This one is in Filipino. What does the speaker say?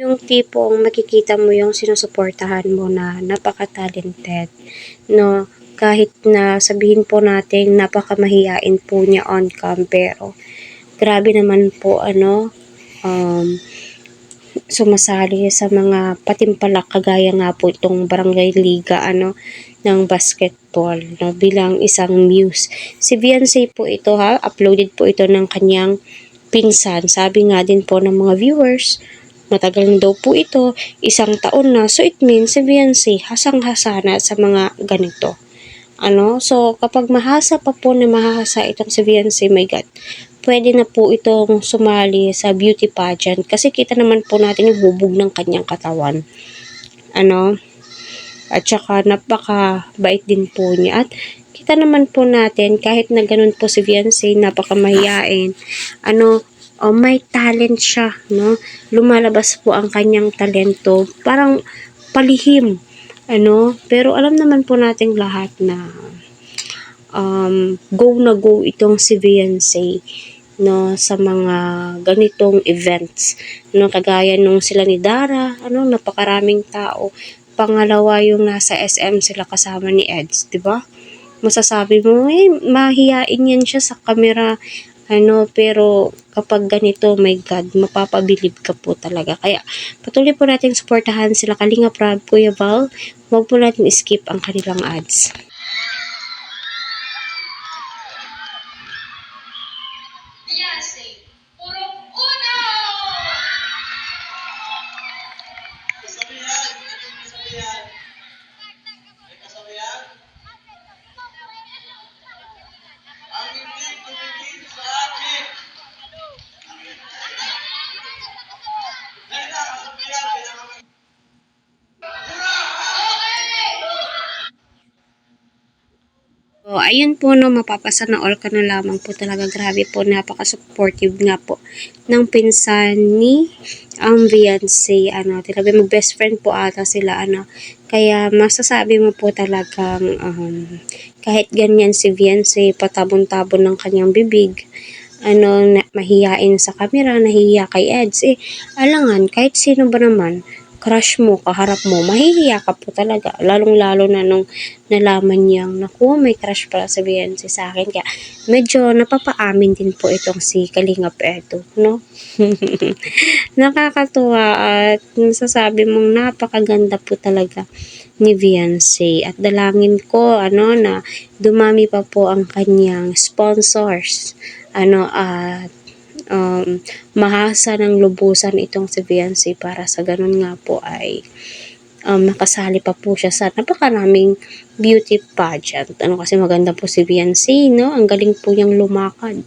yung tipong makikita mo yung sinusuportahan mo na napaka-talented, no? Kahit na sabihin po natin napakamahiyain po niya on cam, pero grabe naman po sumasali sa mga patimpalak kagaya nga po itong Barangay Liga ng basketball, no, bilang isang muse. Si Beyonce po ito, uploaded po ito ng kanyang pinsan. Sabi nga din po ng mga viewers, matagal na daw po ito, 1 taon na. So it means si Beyonce hasang-hasa na sa mga ganito. So kapag mahasa pa po na mahahasa itong si Beyonce, my God, pwede na po itong sumali sa beauty pageant kasi kita naman po natin yung hubog ng kanyang katawan. At saka napaka-bait din po niya. At kita naman po natin kahit na ganun po si Beyonce, napaka-mahiyain, may talent siya, no? Lumalabas po ang kanyang talento, parang palihim, pero alam naman po nating lahat na go na go itong si Beyonce, no, sa mga ganitong events, no, kagaya nung sila ni Dara, napakaraming tao. Pangalawa yung nasa SM sila kasama ni Eds, 'di ba? Masasabi mo mahiyain yan siya sa camera, pero kapag ganito, my God, mapapabilib ka po talaga. Kaya patuloy po natin suportahan sila Kalinga Prab, Kuya Val. Huwag po natin skip ang kanilang ads. Beyonce, puro uno! Kasabihan! Anong kasabihan? May kasabihan? Ang hindi tumingin sa akin! Dahil na, kasabihan, kailangan So, ayun po, no, mapapasa na all ka na lamang po talaga. Grabe po, napaka-supportive nga po ng pinsan ni Beyonce. Talaga mag-best friend po ata sila, Kaya masasabi mo po talagang kahit ganyan si Beyonce, patabon-tabon ng kanyang bibig, mahiyain sa camera, nahihiya kay Eds, alangan, kahit sino ba naman, crush mo, kaharap mo, mahihiya ka po talaga. Lalong-lalo na nung nalaman niyang, naku, may crush pala si Beyonce sa akin. Kaya medyo napapaamin din po itong si Kalingap Edo, no? Nakakatuwa at masasabi mong napakaganda po talaga ni Beyonce. At dalangin ko, na dumami pa po ang kanyang sponsors, at mahasa ng lubusan itong si Beyonce para sa ganun nga po ay makasali pa po siya sa napakaraming beauty pageant. Kasi maganda po si Beyonce, no? Ang galing po niyang lumakad.